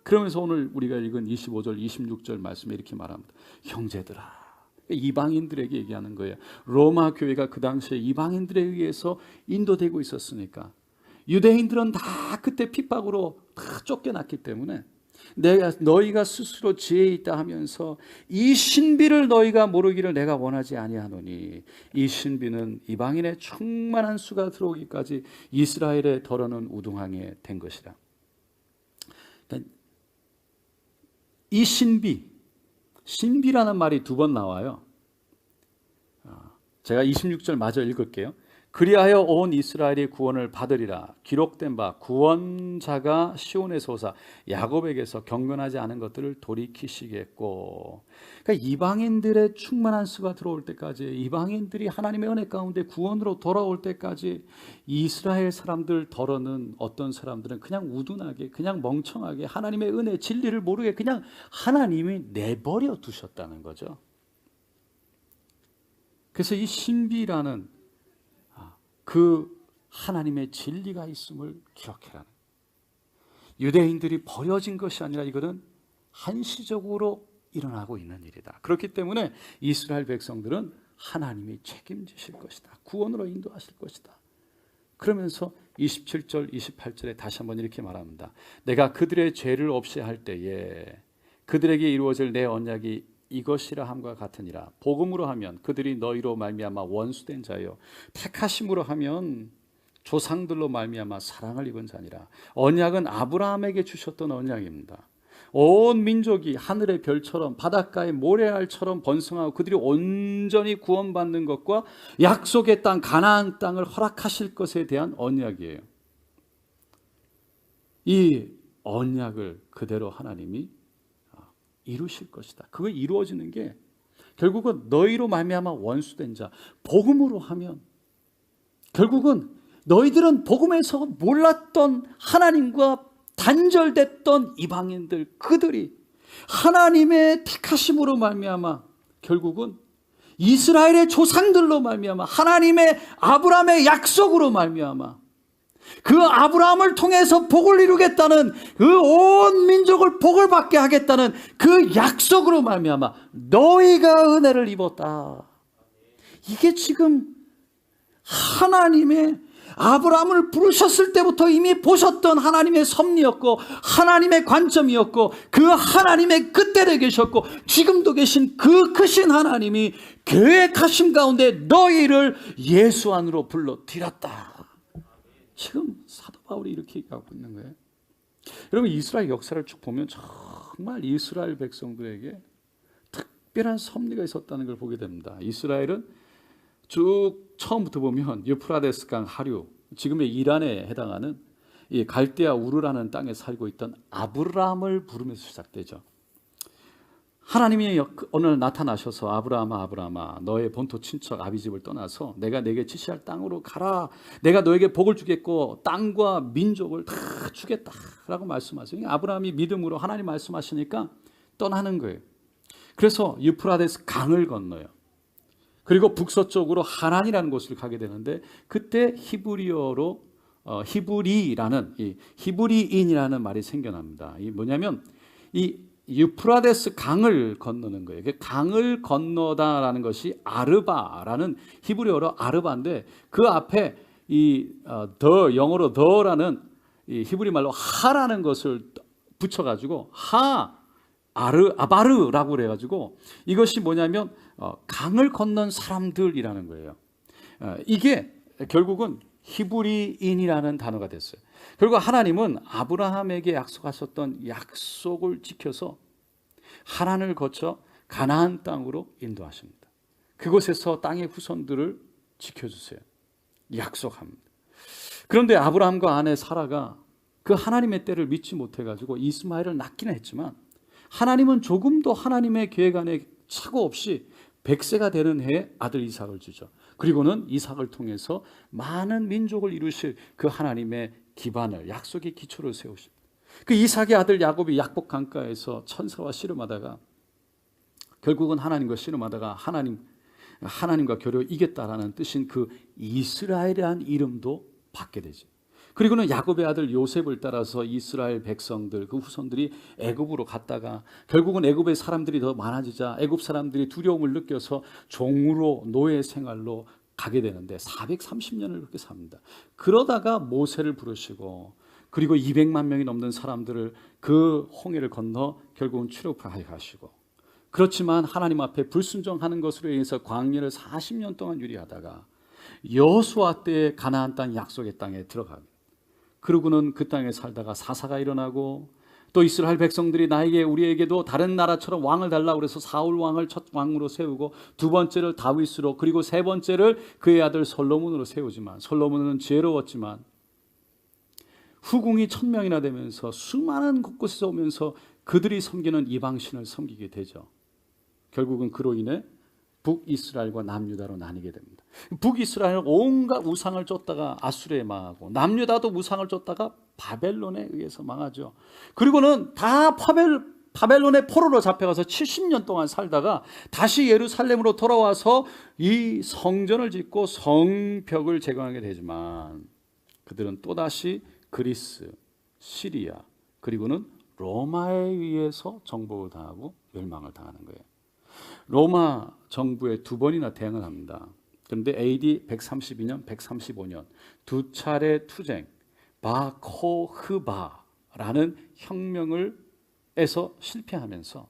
그러면서 오늘 우리가 읽은 25절, 26절 말씀에 이렇게 말합니다. 형제들아. 이방인들에게 얘기하는 거예요. 로마 교회가 그 당시에 이방인들에 의해서 인도되고 있었으니까 유대인들은 다 그때 핍박으로 다 쫓겨났기 때문에 너희가 스스로 지혜 있다 하면서 이 신비를 너희가 모르기를 내가 원하지 아니하노니 이 신비는 이방인의 충만한 수가 들어오기까지 이스라엘의 덜어는 우등하게 된 것이라. 그러니까 이 신비라는 말이 두 번 나와요. 제가 26절 마저 읽을게요. 그리하여 온 이스라엘이 구원을 받으리라. 기록된 바 구원자가 시온에서 오사 야곱에게서 경건하지 않은 것들을 돌이키시겠고. 그러니까 이방인들의 충만한 수가 들어올 때까지, 이방인들이 하나님의 은혜 가운데 구원으로 돌아올 때까지 이스라엘 사람들 덜어는 어떤 사람들은 그냥 우둔하게, 그냥 멍청하게 하나님의 은혜 진리를 모르게 그냥 하나님이 내버려 두셨다는 거죠. 그래서 이 신비라는 그 하나님의 진리가 있음을 기억해라. 유대인들이 버려진 것이 아니라 이거는 한시적으로 일어나고 있는 일이다. 그렇기 때문에 이스라엘 백성들은 하나님이 책임지실 것이다. 구원으로 인도하실 것이다. 그러면서 27절, 28절에 다시 한번 이렇게 말합니다. 내가 그들의 죄를 없이 할 때에 그들에게 이루어질 내 언약이 이것이라 함과 같으니라. 복음으로 하면 그들이 너희로 말미암아 원수된 자요, 택하심으로 하면 조상들로 말미암아 사랑을 입은 자니라. 언약은 아브라함에게 주셨던 언약입니다. 온 민족이 하늘의 별처럼 바닷가의 모래알처럼 번성하고 그들이 온전히 구원받는 것과 약속의 땅 가나안 땅을 허락하실 것에 대한 언약이에요. 이 언약을 그대로 하나님이 이루실 것이다. 그거 이루어지는 게 결국은 너희로 말미암아 원수된 자, 복음으로 하면 결국은 너희들은 복음에서 몰랐던 하나님과 단절됐던 이방인들, 그들이 하나님의 택하심으로 말미암아 결국은 이스라엘의 조상들로 말미암아 하나님의 아브라함의 약속으로 말미암아 그 아브라함을 통해서 복을 이루겠다는, 그 온 민족을 복을 받게 하겠다는 그 약속으로 말미암아 너희가 은혜를 입었다. 이게 지금 하나님의 아브라함을 부르셨을 때부터 이미 보셨던 하나님의 섭리였고 하나님의 관점이었고 그 하나님의 그때도 계셨고 지금도 계신 그 크신 하나님이 계획하신 가운데 너희를 예수 안으로 불러들였다. 지금 사도 바울이 이렇게 얘기하고 있는 거예요. 여러분, 이스라엘 역사를 쭉 보면 정말 이스라엘 백성들에게 특별한 섭리가 있었다는 걸 보게 됩니다. 이스라엘은 쭉 처음부터 보면 유프라데스 강 하류, 지금의 이란에 해당하는 이 갈대아 우르라는 땅에 살고 있던 아브라함을 부르면서 시작되죠. 하나님이 오늘 나타나셔서 아브라함아 아브라함아 너의 본토 친척 아비집을 떠나서 내가 내게 지시할 땅으로 가라. 내가 너에게 복을 주겠고 땅과 민족을 다 주겠다라고 말씀하세요. 아브라함이 믿음으로 하나님 말씀하시니까 떠나는 거예요. 그래서 유프라데스 강을 건너요. 그리고 북서쪽으로 하란이라는 곳을 가게 되는데 그때 히브리어로 히브리인이라는 말이 생겨납니다. 이 뭐냐면 이 유프라데스 강을 건너는 거예요. 강을 건너다라는 것이 아르바라는 히브리어로 아르바인데 그 앞에 더 영어로 더라는 이 히브리 말로 하라는 것을 붙여가지고 아바르라고 그래가지고 이것이 뭐냐면 강을 건넌 사람들이라는 거예요. 이게 결국은 히브리인이라는 단어가 됐어요. 그리고 하나님은 아브라함에게 약속하셨던 약속을 지켜서 하란을 거쳐 가나안 땅으로 인도하십니다. 그곳에서 땅의 후손들을 지켜주세요. 약속합니다. 그런데 아브라함과 아내 사라가 그 하나님의 때를 믿지 못해가지고 이스마엘을 낳기는 했지만 하나님은 조금도 하나님의 계획 안에 착오 없이 100세가 되는 해에 아들 이삭을 주죠. 그리고는 이삭을 통해서 많은 민족을 이루실 그 하나님의 기반을, 약속의 기초를 세우십니다. 그 이삭의 아들 야곱이 약복 강가에서 천사와 씨름하다가 결국은 하나님과 씨름하다가 하나님과 겨루 이겼다라는 뜻인 그 이스라엘이라는 이름도 받게 되죠. 그리고는 야곱의 아들 요셉을 따라서 이스라엘 백성들, 그 후손들이 애굽으로 갔다가 결국은 애굽의 사람들이 더 많아지자 애굽 사람들이 두려움을 느껴서 종으로 노예 생활로 가게 되는데 430년을 그렇게 삽니다. 그러다가 모세를 부르시고 그리고 200만 명이 넘는 사람들을 그 홍해를 건너 결국은 출애굽하게 가시고 그렇지만 하나님 앞에 불순종하는 것으로 인해서 광야를 40년 동안 유리하다가 여호수아 때에 가나안 땅 약속의 땅에 들어갑니다. 그러고는 그 땅에 살다가 사사가 일어나고 또 이스라엘 백성들이 우리에게도 다른 나라처럼 왕을 달라고 그래서 사울 왕을 첫 왕으로 세우고 두 번째를 다윗으로 그리고 세 번째를 그의 아들 솔로몬으로 세우지만 솔로몬은 지혜로웠지만 후궁이 1000명이나 되면서 수많은 곳곳에서 오면서 그들이 섬기는 이방신을 섬기게 되죠. 결국은 그로 인해 북이스라엘과 남유다로 나뉘게 됩니다. 북이스라엘은 온갖 우상을 쫓다가 아수르에 망하고 남유다도 우상을 쫓다가 바벨론에 의해서 망하죠. 그리고는 다 바벨론의 포로로 잡혀가서 70년 동안 살다가 다시 예루살렘으로 돌아와서 이 성전을 짓고 성벽을 재건하게 되지만 그들은 또다시 그리스, 시리아 그리고는 로마에 의해서 정복을 당하고 멸망을 당하는 거예요. 로마 정부에 2번이나 대항을 합니다. 그런데 AD 132년, 135년 두 차례 투쟁, 바코흐바라는 혁명을 해서 실패하면서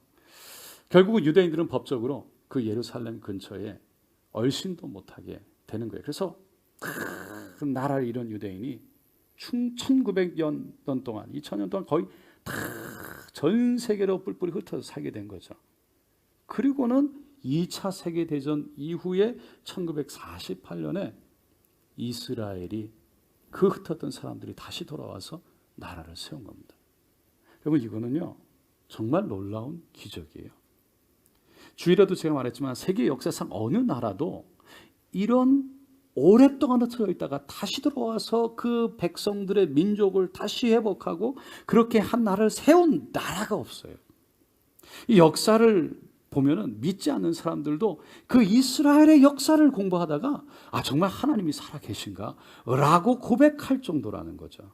결국은 유대인들은 법적으로 그 예루살렘 근처에 얼씬도 못하게 되는 거예요. 그래서 그 나라를 이룬 유대인이 1900년 동안, 2000년 동안 거의 다 전 세계로 뿔뿔이 흩어져 살게 된 거죠. 그리고는 2차 세계대전 이후에 1948년에 이스라엘이 그 흩었던 사람들이 다시 돌아와서 나라를 세운 겁니다. 여러분 이거는요 정말 놀라운 기적이에요. 주일에도 제가 말했지만 세계 역사상 어느 나라도 이런 오랫동안 흩어져 있다가 다시 들어와서 그 백성들의 민족을 다시 회복하고 그렇게 한 나라를 세운 나라가 없어요. 이 역사를 보면은 믿지 않는 사람들도 그 이스라엘의 역사를 공부하다가 아 정말 하나님이 살아 계신가? 라고 고백할 정도라는 거죠.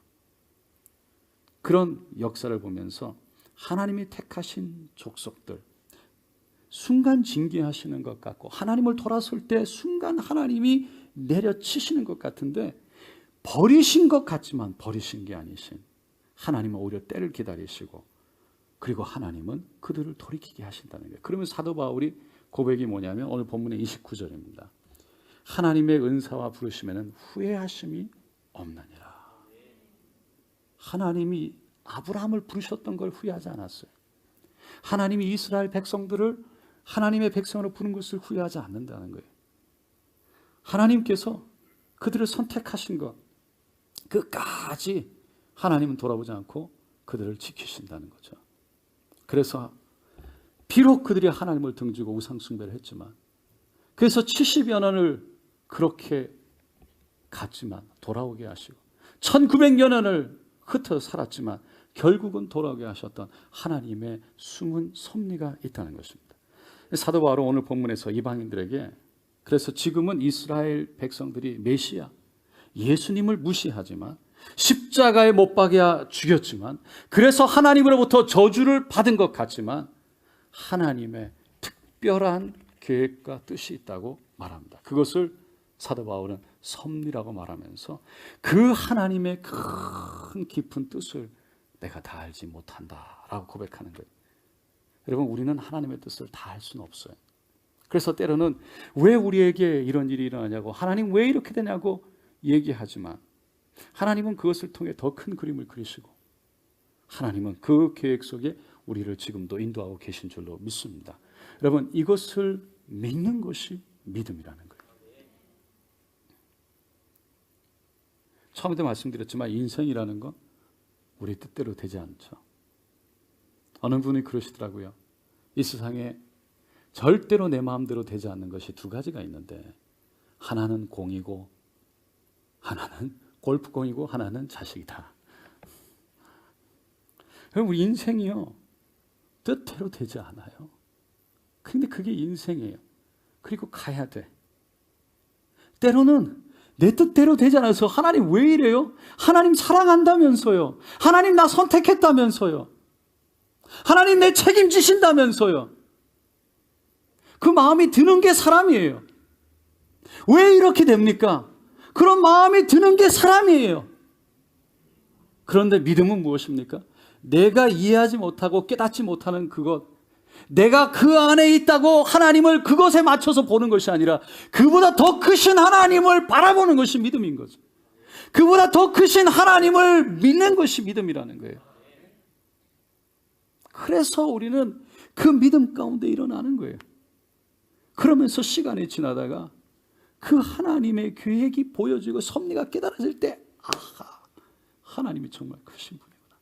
그런 역사를 보면서 하나님이 택하신 족속들 순간 징계하시는 것 같고 하나님을 돌아설 때 순간 하나님이 내려치시는 것 같은데 버리신 것 같지만 버리신 게 아니신 하나님은 오히려 때를 기다리시고 그리고 하나님은 그들을 돌이키게 하신다는 거예요. 그러면 사도 바울이 고백이 뭐냐면 오늘 본문의 29절입니다. 하나님의 은사와 부르심에는 후회하심이 없느니라. 하나님이 아브라함을 부르셨던 걸 후회하지 않았어요. 하나님이 이스라엘 백성들을 하나님의 백성으로 부른 것을 후회하지 않는다는 거예요. 하나님께서 그들을 선택하신 것 끝까지 하나님은 돌아보지 않고 그들을 지키신다는 거죠. 그래서 비록 그들이 하나님을 등지고 우상 숭배를 했지만, 그래서 70여 년을 그렇게 갔지만 돌아오게 하시고 1900년을 흩어 살았지만 결국은 돌아오게 하셨던 하나님의 숨은 섭리가 있다는 것입니다. 사도 바울은 오늘 본문에서 이방인들에게, 그래서 지금은 이스라엘 백성들이 메시아 예수님을 무시하지만 십자가에 못 박아 죽였지만, 그래서 하나님으로부터 저주를 받은 것 같지만 하나님의 특별한 계획과 뜻이 있다고 말합니다. 그것을 사도 바울은 섭리라고 말하면서 그 하나님의 큰 깊은 뜻을 내가 다 알지 못한다라고 고백하는 거예요. 여러분, 우리는 하나님의 뜻을 다 알 수는 없어요. 그래서 때로는 왜 우리에게 이런 일이 일어나냐고, 하나님 왜 이렇게 되냐고 얘기하지만 하나님은 그것을 통해 더 큰 그림을 그리시고 하나님은 그 계획 속에 우리를 지금도 인도하고 계신 줄로 믿습니다. 여러분, 이것을 믿는 것이 믿음이라는 거예요. 처음에도 말씀드렸지만 인생이라는 건 우리 뜻대로 되지 않죠. 어느 분이 그러시더라고요. 이 세상에 절대로 내 마음대로 되지 않는 것이 두 가지가 있는데, 하나는 공이고 하나는 골프공이고 하나는 자식이다. 우리 인생이요, 뜻대로 되지 않아요. 근데 그게 인생이에요. 그리고 가야 돼. 때로는 내 뜻대로 되지 않아서 하나님 왜 이래요? 하나님 사랑한다면서요. 하나님 나 선택했다면서요. 하나님 내 책임지신다면서요. 그 마음이 드는 게 사람이에요. 왜 이렇게 됩니까? 그런 마음이 드는 게 사람이에요. 그런데 믿음은 무엇입니까? 내가 이해하지 못하고 깨닫지 못하는 그것, 내가 그 안에 있다고 하나님을 그것에 맞춰서 보는 것이 아니라 그보다 더 크신 하나님을 바라보는 것이 믿음인 거죠. 그보다 더 크신 하나님을 믿는 것이 믿음이라는 거예요. 그래서 우리는 그 믿음 가운데 일어나는 거예요. 그러면서 시간이 지나다가 그 하나님의 계획이 보여지고 섭리가 깨달아질 때, 아하, 하나님이 정말 크신 분이구나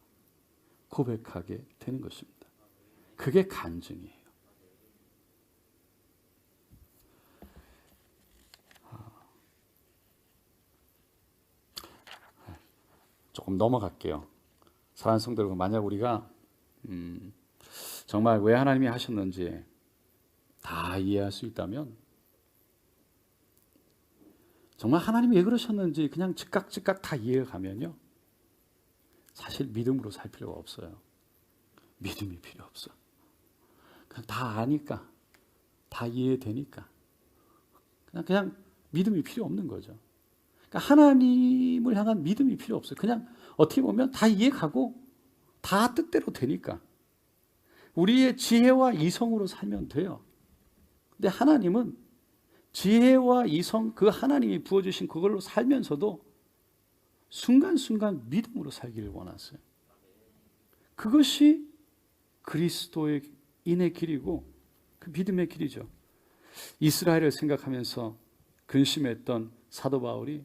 고백하게 되는 것입니다. 그게 간증이에요. 조금 넘어갈게요. 사랑하는 성도 여러분, 만약 우리가 정말 왜 하나님이 하셨는지 다 이해할 수 있다면, 정말 하나님이 왜 그러셨는지 그냥 즉각 다 이해가면요, 사실 믿음으로 살 필요가 없어요. 믿음이 필요 없어. 그냥 다 아니까, 다 이해되니까 그냥 믿음이 필요 없는 거죠. 그러니까 하나님을 향한 믿음이 필요 없어요. 그냥 어떻게 보면 다 이해가고 다 뜻대로 되니까 우리의 지혜와 이성으로 살면 돼요. 근데 하나님은 지혜와 이성, 그 하나님이 부어주신 그걸로 살면서도 순간순간 믿음으로 살기를 원하세요. 그것이 그리스도의 인의 길이고 그 믿음의 길이죠. 이스라엘을 생각하면서 근심했던 사도 바울이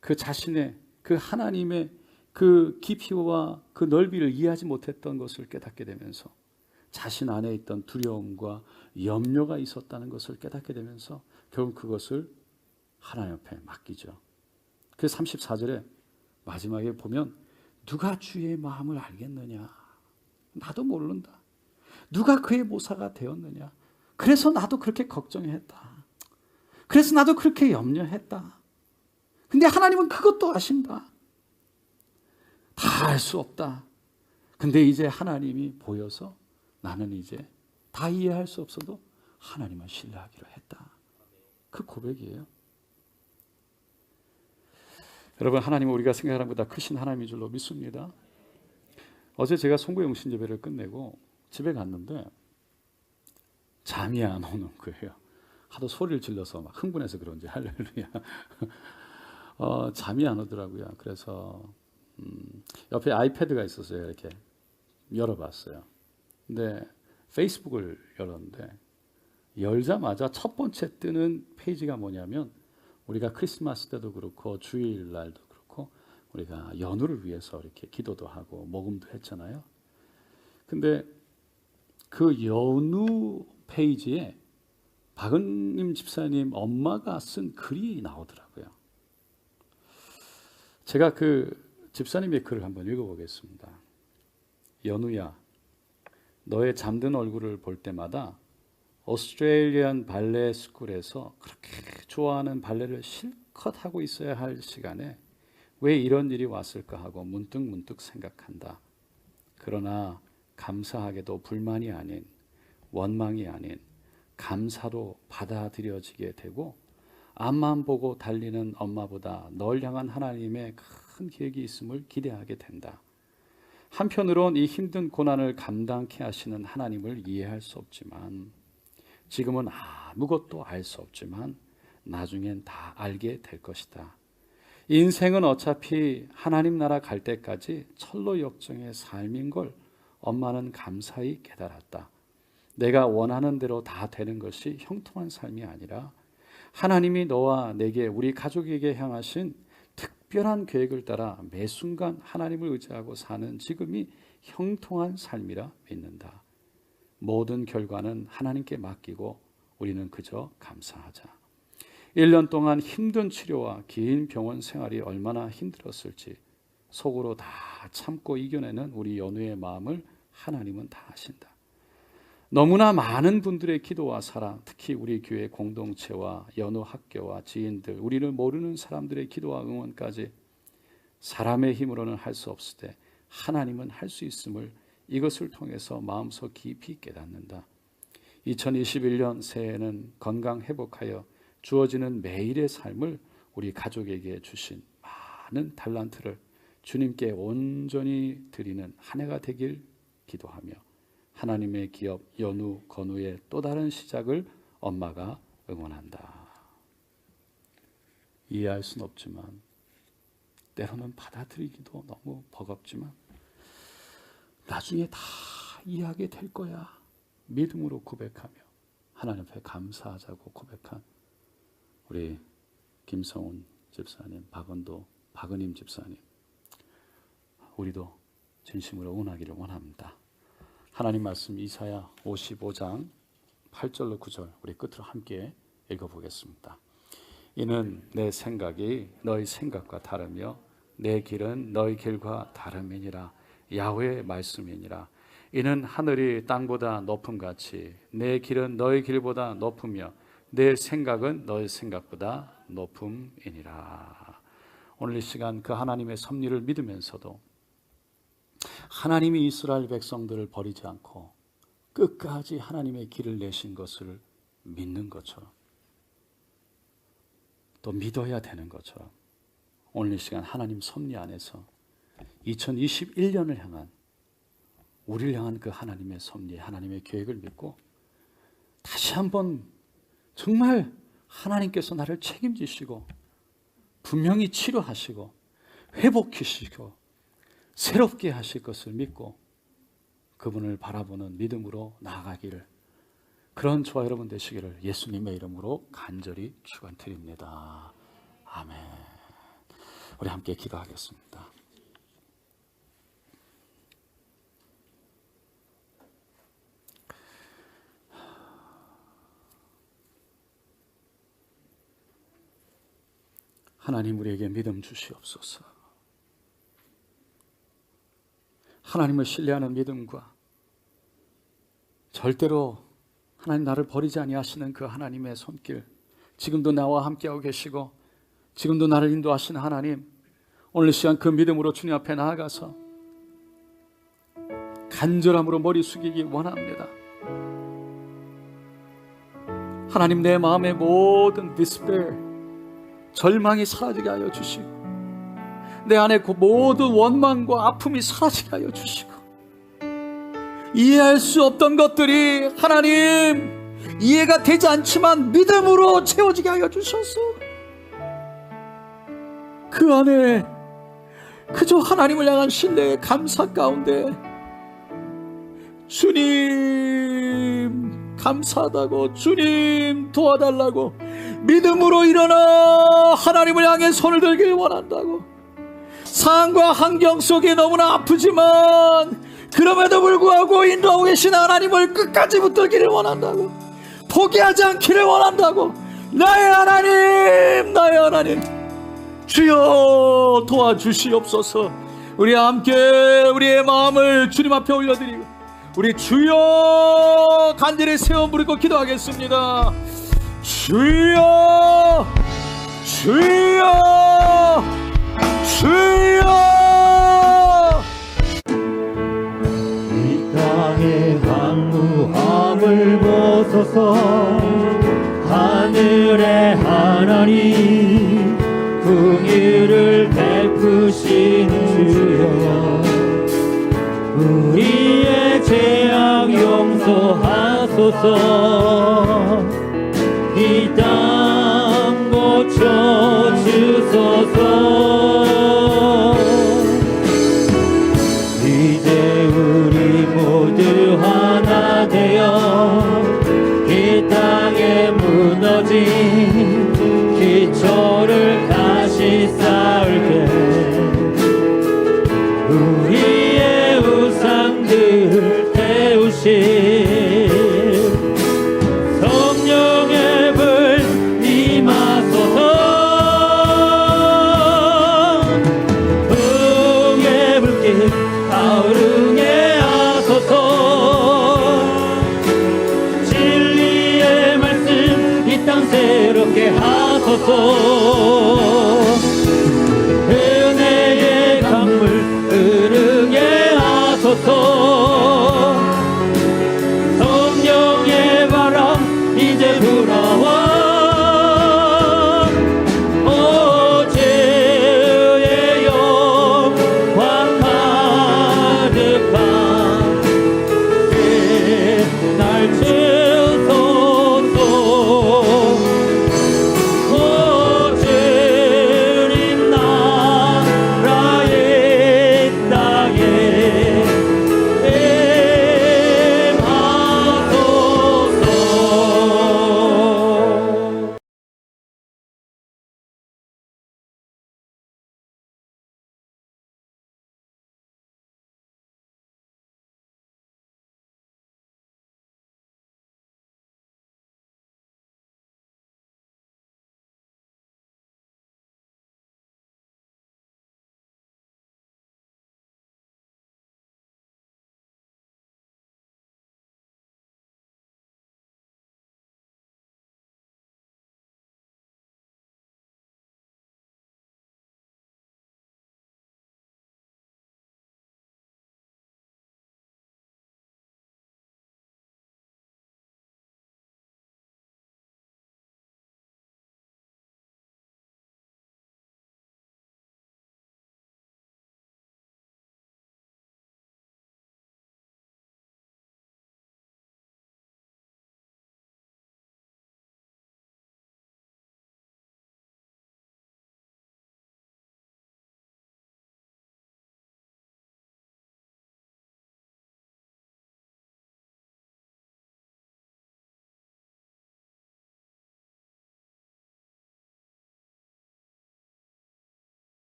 그 자신의 그 하나님의 그 깊이와 그 넓이를 이해하지 못했던 것을 깨닫게 되면서 자신 안에 있던 두려움과 염려가 있었다는 것을 깨닫게 되면서 결국 그것을 하나님 앞에 맡기죠. 그 34절에 마지막에 보면, 누가 주의 마음을 알겠느냐? 나도 모른다. 누가 그의 모사가 되었느냐? 그래서 나도 그렇게 걱정했다. 그래서 나도 그렇게 염려했다. 근데 하나님은 그것도 아신다. 다 알 수 없다. 근데 이제 하나님이 보여서 나는 이제 다 이해할 수 없어도 하나님을 신뢰하기로 했다. 그 고백이에요. 여러분, 하나님은 우리가 생각하는 것보다 크신 하나님인 줄로 믿습니다. 어제 제가 송구영신 예배를 끝내고 집에 갔는데 잠이 안 오는 거예요. 하도 소리를 질러서 막 흥분해서 그런지 할렐루야. 잠이 안 오더라고요. 그래서 옆에 아이패드가 있었어요. 이렇게 열어봤어요. 근데 페이스북을 열었는데 열자마자 첫 번째 뜨는 페이지가 뭐냐면 우리가 크리스마스 때도 그렇고 주일날도 그렇고 우리가 연우를 위해서 이렇게 기도도 하고 모금도 했잖아요. 근데 그 연우 페이지에 박은임 집사님 엄마가 쓴 글이 나오더라고요. 제가 그 집사님의 글을 한번 읽어보겠습니다. 연우야, 너의 잠든 얼굴을 볼 때마다 오스트레일리안 발레 스쿨에서 그렇게 좋아하는 발레를 실컷 하고 있어야 할 시간에 왜 이런 일이 왔을까 하고 문득 생각한다. 그러나 감사하게도 불만이 아닌, 원망이 아닌 감사로 받아들여지게 되고, 앞만 보고 달리는 엄마보다 널 향한 하나님의 큰 계획이 있음을 기대하게 된다. 한편으론 이 힘든 고난을 감당케 하시는 하나님을 이해할 수 없지만, 지금은 아무것도 알 수 없지만 나중엔 다 알게 될 것이다. 인생은 어차피 하나님 나라 갈 때까지 철로 역정의 삶인 걸 엄마는 감사히 깨달았다. 내가 원하는 대로 다 되는 것이 형통한 삶이 아니라 하나님이 너와 내게, 우리 가족에게 향하신 특별한 계획을 따라 매 순간 하나님을 의지하고 사는 지금이 형통한 삶이라 믿는다. 모든 결과는 하나님께 맡기고 우리는 그저 감사하자. 1년 동안 힘든 치료와 긴 병원 생활이 얼마나 힘들었을지 속으로 다 참고 이겨내는 우리 연우의 마음을 하나님은 다 아신다. 너무나 많은 분들의 기도와 사랑, 특히 우리 교회 공동체와 연우 학교와 지인들, 우리를 모르는 사람들의 기도와 응원까지 사람의 힘으로는 할 수 없을 때 하나님은 할 수 있음을 이것을 통해서 마음속 깊이 깨닫는다. 2021년 새해에는 건강 회복하여 주어지는 매일의 삶을 우리 가족에게 주신 많은 달란트를 주님께 온전히 드리는 한 해가 되길 기도하며 하나님의 기업 연우 건우의 또 다른 시작을 엄마가 응원한다. 이해할 수는 없지만 때로는 받아들이기도 너무 버겁지만 나중에 다 이해하게 될 거야. 믿음으로 고백하며 하나님 앞에 감사하자고 고백한 우리 김성훈 집사님, 박은임 집사님, 우리도 진심으로 응원하기를 원합니다. 하나님 말씀 이사야 55장 8절로 9절 우리 끝으로 함께 읽어보겠습니다. 이는 내 생각이 너희 생각과 다르며 내 길은 너희 길과 다름이니라. 야훼의 말씀이니라. 이는 하늘이 땅보다 높음같이 내 길은 너희 길보다 높으며 내 생각은 너희 생각보다 높음이니라. 오늘 이 시간 그 하나님의 섭리를 믿으면서도 하나님이 이스라엘 백성들을 버리지 않고 끝까지 하나님의 길을 내신 것을 믿는 것처럼, 또 믿어야 되는 것처럼 오늘 이 시간 하나님 섭리 안에서 2021년을 향한, 우리를 향한 그 하나님의 섭리, 하나님의 계획을 믿고 다시 한번 정말 하나님께서 나를 책임지시고 분명히 치료하시고 회복하시고 새롭게 하실 것을 믿고 그분을 바라보는 믿음으로 나아가기를, 그런 저와 여러분 되시기를 예수님의 이름으로 간절히 축원드립니다. 아멘. 우리 함께 기도하겠습니다. 하나님, 우리에게 믿음 주시옵소서. 하나님을 신뢰하는 믿음과 절대로 하나님 나를 버리지 아니하시는 그 하나님의 손길, 지금도 나와 함께하고 계시고 지금도 나를 인도하시는 하나님, 오늘 이 시간 그 믿음으로 주님 앞에 나아가서 간절함으로 머리 숙이기 원합니다. 하나님, 내 마음의 모든 despair, 절망이 사라지게 하여 주시고 내 안에 그 모든 원망과 아픔이 사라지게 하여 주시고 이해할 수 없던 것들이 하나님 이해가 되지 않지만 믿음으로 채워지게 하여 주셔서 그 안에 그저 하나님을 향한 신뢰의 감사 가운데 주님 감사하다고, 주님 도와달라고 믿음으로 일어나 하나님을 향해 손을 들기를 원한다고. 상황과 환경 속에 너무나 아프지만 그럼에도 불구하고 인도하고 계신 하나님을 끝까지 붙들기를 원한다고. 포기하지 않기를 원한다고. 나의 하나님, 나의 하나님, 주여 도와주시옵소서. 우리 함께 우리의 마음을 주님 앞에 올려드리고 우리 주여 간절히 세워 부르고 기도하겠습니다. 주여, 주여, 주여. 이 땅의 황무함을 벗어서 하늘의 하나님 긍휼을 베푸시는 주여, 우리의 죄악 용서하소서. 이 땅 고쳐 주소서. 이제 우리 모두 하나 되어 이 땅에 무너진 기초를 다시 쌓을게. 우리의 우상들을 태우실 성령의 불 임하소서. 흥의 불길 타오르게 하소서. 진리의 말씀 이 땅 새롭게 하소서.